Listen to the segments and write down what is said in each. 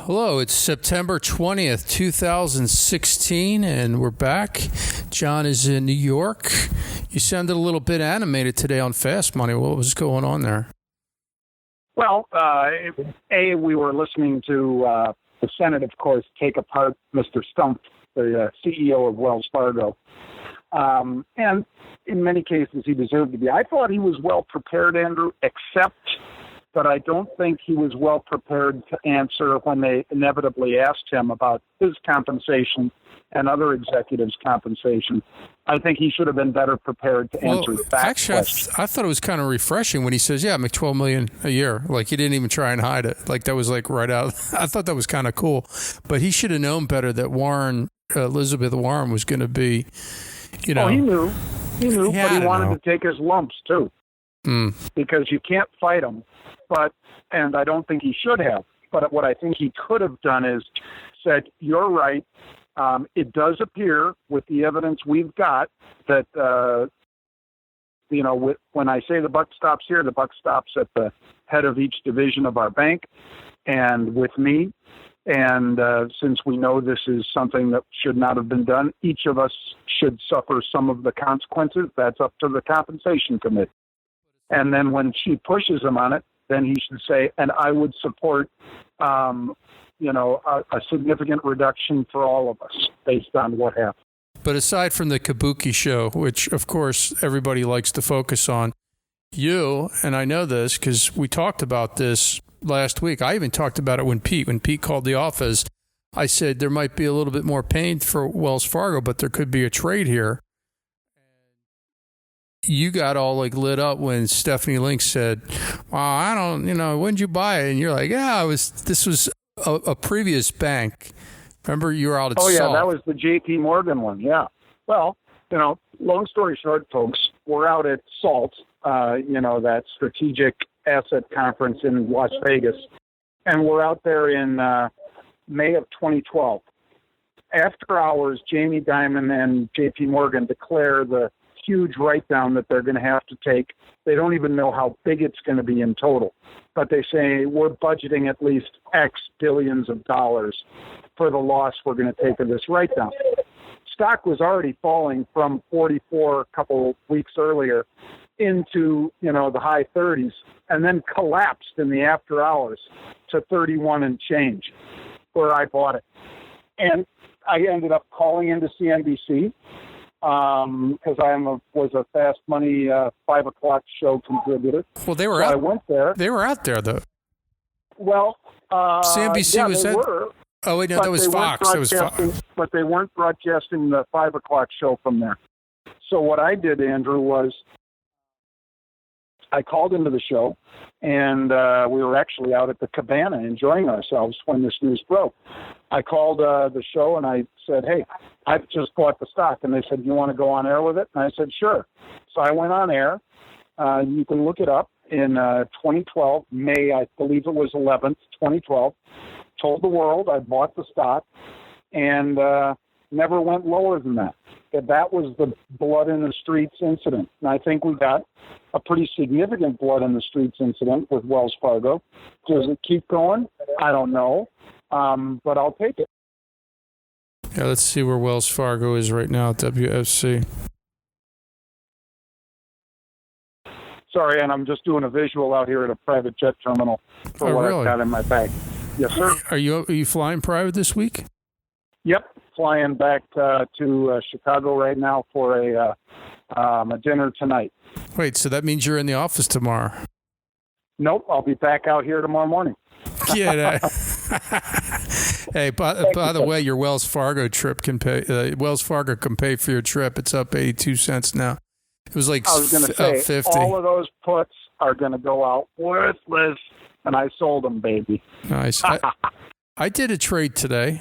Hello, it's September 20th, 2016, and we're back. John is in New York. You sounded a little bit animated today on Fast Money. What was going on there? Well, we were listening to the Senate, of course, take apart Mr. Stump, the CEO of Wells Fargo. And in many cases, he deserved to be. I thought he was well prepared, Andrew, except that I don't think he was well prepared to answer when they inevitably asked him about his compensation and other executives' compensation. I think he should have been better prepared to answer that actually, question. I thought it was kind of refreshing when he says, yeah, I make $12 million a year. Like, he didn't even try and hide it. Like, that was like right out. I thought that was kind of cool. But he should have known better that Elizabeth Warren was going to be, you know. Oh, he knew, but he wanted to take his lumps, too. Because you can't fight him. And I don't think he should have. But what I think he could have done is said, you're right. It does appear with the evidence we've got that, when I say the buck stops here, the buck stops at the head of each division of our bank and with me. And since we know this is something that should not have been done, each of us should suffer some of the consequences. That's up to the compensation committee. And then when she pushes him on it, then he should say, and I would support, a significant reduction for all of us based on what happened. But aside from the Kabuki show, which, of course, everybody likes to focus on, you, and I know this because we talked about this last week. I even talked about it when Pete called the office. I said there might be a little bit more pain for Wells Fargo, but there could be a trade here. You got all like lit up when Stephanie Link said, "Well, I don't, when'd you buy it?" And you're like, "Yeah, this was a previous bank. Remember, you were out at Salt." Oh yeah, that was the JP one. Yeah. Well, long story short, folks, we're out at Salt, that strategic asset conference in Las Vegas, and we're out there in May of 2012. After hours, Jamie Dimon and JP Morgan declare the huge write-down that they're going to have to take. They don't even know how big it's going to be in total, but they say we're budgeting at least X billions of dollars for the loss we're going to take of this write-down. Stock was already falling from 44 a couple weeks earlier into, the high 30s, and then collapsed in the after hours to 31 and change, where I bought it. And I ended up calling into CNBC, because I was a Fast Money 5 o'clock show contributor. Well, they were I went there. They were out there, though. Well, CNBC was they that? were. Oh, wait, no, that was Fox. That was Fox. But they weren't broadcasting the 5 o'clock show from there. So what I did, Andrew, was I called into the show, and we were actually out at the Cabana enjoying ourselves when this news broke. I called the show, and I said, hey, I've just bought the stock. And they said, you want to go on air with it? And I said, sure. So I went on air. You can look it up in 2012, May, I believe it was 11th, 2012. Told the world I bought the stock and never went lower than that. That was the blood in the streets incident. And I think we got a pretty significant blood in the streets incident with Wells Fargo. Does it keep going? I don't know, but I'll take it. Yeah, let's see where Wells Fargo is right now at WFC. Sorry, and I'm just doing a visual out here at a private jet terminal for what I've got in my bag. Yes, sir. Are you flying private this week? Yep, flying back to Chicago right now for a dinner tonight. Wait, so that means you're in the office tomorrow? Nope, I'll be back out here tomorrow morning. Yeah. Hey, by the way, your Wells Fargo trip can pay. Wells Fargo can pay for your trip. It's up 82 cents now. It was like I was going to say 50. All of those puts are going to go out worthless, and I sold them, baby. Nice. I did a trade today.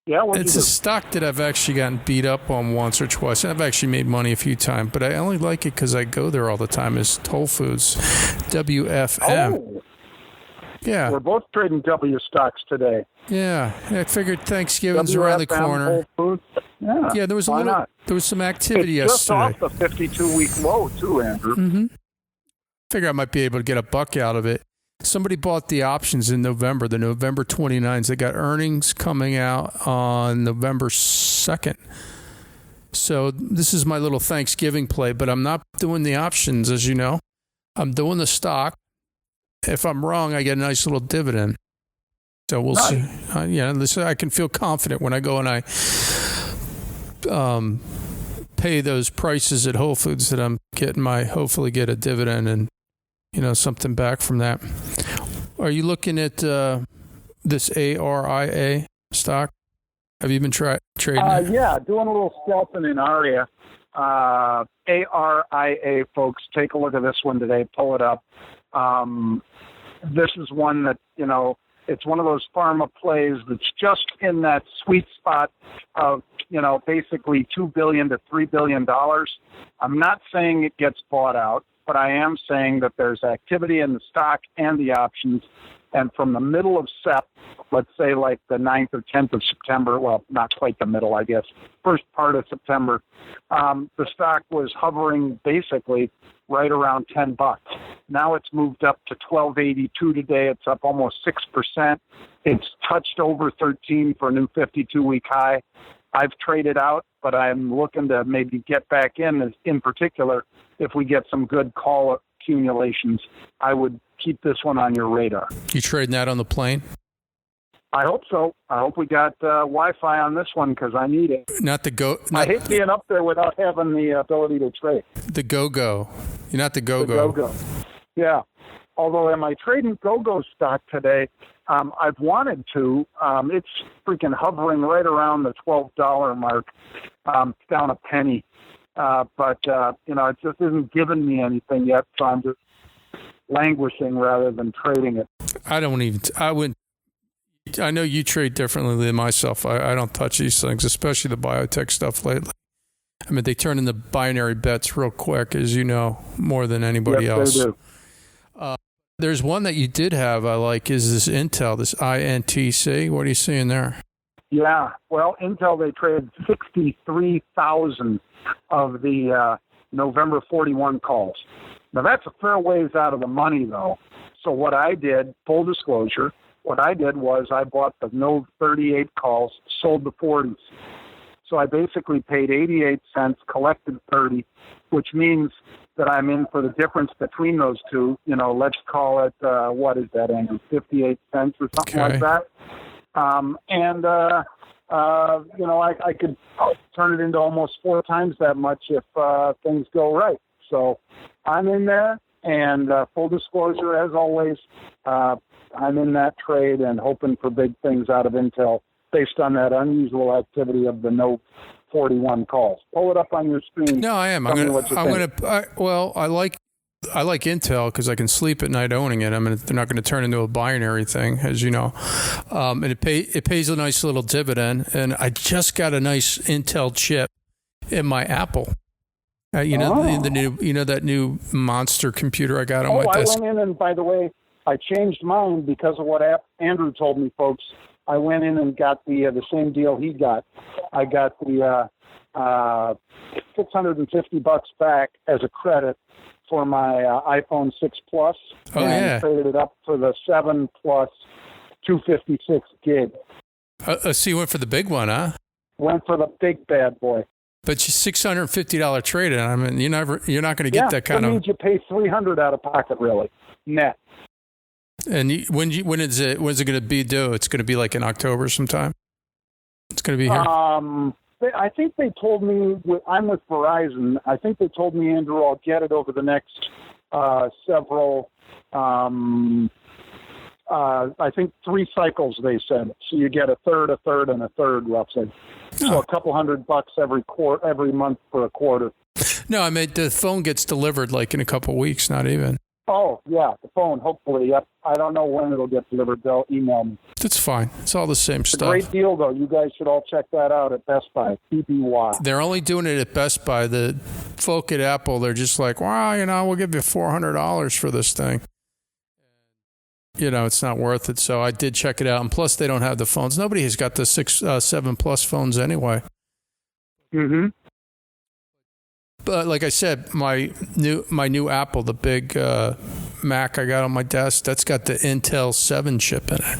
Yeah, it's a stock that I've actually gotten beat up on once or twice. And I've actually made money a few times, but I only like it because I go there all the time. Is Whole Foods, WFM. Oh. Yeah. We're both trading W stocks today. Yeah. I figured Thanksgiving's around the corner. Whole Foods. Yeah, there was there was some activity it's yesterday. Just off the 52-week low, too, Andrew. Mm-hmm. Figure I might be able to get $1 out of it. somebody bought the options in November, the November 29th. They got earnings coming out on November 2nd. So this is my little Thanksgiving play, but I'm not doing the options, as you know. I'm doing the stock. If I'm wrong, I get a nice little dividend. So we'll see. I can feel confident when I go and I pay those prices at Whole Foods that I'm getting hopefully get a dividend and, something back from that. Are you looking at this ARIA stock? Have you been trading it? Yeah, doing a little scalping in ARIA. ARIA, folks, take a look at this one today. Pull it up. This is one that, it's one of those pharma plays that's just in that sweet spot of, basically $2 billion to $3 billion. I'm not saying it gets bought out, but I am saying that there's activity in the stock and the options. And from the middle of Sep, let's say like the 9th or 10th of September, well, not quite the middle, I guess, first part of September, the stock was hovering basically right around $10. Now it's moved up to $12.82 today. It's up almost 6%. It's touched over 13 for a new 52-week high. I've traded out, but I'm looking to maybe get back in particular, if we get some good call accumulations. I would keep this one on your radar. You trading that on the plane? I hope so. I hope we got Wi-Fi on this one because I need it. I hate being up there without having the ability to trade. The GOGO. You're not the GOGO. The GOGO. Yeah. Although am I trading GOGO stock today? I've wanted to. It's freaking hovering right around the $12 mark. It's down a penny. But it just isn't giving me anything yet, so I'm just languishing rather than trading it. I know you trade differently than myself. I don't touch these things, especially the biotech stuff lately. I mean, they turn into binary bets real quick, as you know, more than anybody else. They do. There's one that you did have I like is this Intel, this INTC. What are you seeing there? Yeah, well, Intel, they traded 63,000 of the November 41 calls. Now, that's a fair ways out of the money, though. So what I did, full disclosure, was I bought the no 38 calls, sold the 40s. So I basically paid 88 cents, collected 30, which means that I'm in for the difference between those two. Let's call it, what is that, Andrew, 58 cents or something like that. I could turn it into almost 4 times that much if things go right. So I'm in there, and full disclosure, as always, I'm in that trade and hoping for big things out of Intel based on that unusual activity of the no 41 calls. Pull it up on your screen. No, I am. I like Intel because I can sleep at night owning it. I mean, they're not going to turn into a binary thing, as you know. And it pays a nice little dividend. And I just got a nice Intel chip in my Apple. The new that new monster computer I got on my desk. I went in and, by the way, I changed mine because of what Andrew told me, folks. I went in and got the same deal he got. I got the $650 back as a credit for my iPhone 6 Plus. And traded it up for the 7 Plus 256 gig. So you went for the big one, huh? Went for the big bad boy. But $650 trade-in. I mean, you're not going to get that kind of. That means you pay $300 out of pocket, really, net. And when is it going to be due? It's going to be like in October sometime. It's going to be here. I think they told me. I'm with Verizon. I think they told me, Andrew, I'll get it over the next several. I think 3 cycles. They said so. You get a third, and a third, roughly. So a couple $100 every month for a quarter. No, I mean the phone gets delivered like in a couple weeks, not even. Oh, yeah, the phone, hopefully. Yep. I don't know when it'll get delivered. They'll email me. That's fine. It's all the same stuff. Great deal, though. You guys should all check that out at Best Buy. BBY. They're only doing it at Best Buy. The folk at Apple, they're just like, well, we'll give you $400 for this thing. It's not worth it. So I did check it out. And plus, they don't have the phones. Nobody has got the 7 Plus phones anyway. Mm-hmm. But like I said, my new Apple, the big Mac I got on my desk, that's got the Intel 7 chip in it.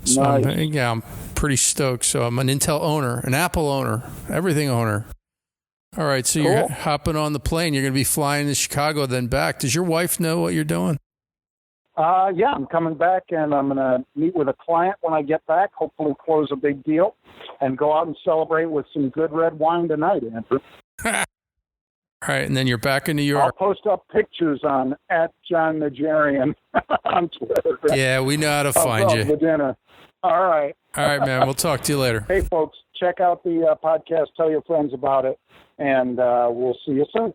So Nice. I'm pretty stoked. So I'm an Intel owner, an Apple owner, everything owner. All right, so you're hopping on the plane. You're going to be flying to Chicago, then back. Does your wife know what you're doing? Yeah, I'm coming back, and I'm going to meet with a client when I get back, hopefully close a big deal, and go out and celebrate with some good red wine tonight, Andrew. All right, and then you're back in New York. I'll post up pictures on @JohnNigerian on Twitter. Yeah, we know how to find you. The dinner. All right. All right, man. We'll talk to you later. Hey, folks, check out the podcast. Tell your friends about it, and we'll see you soon.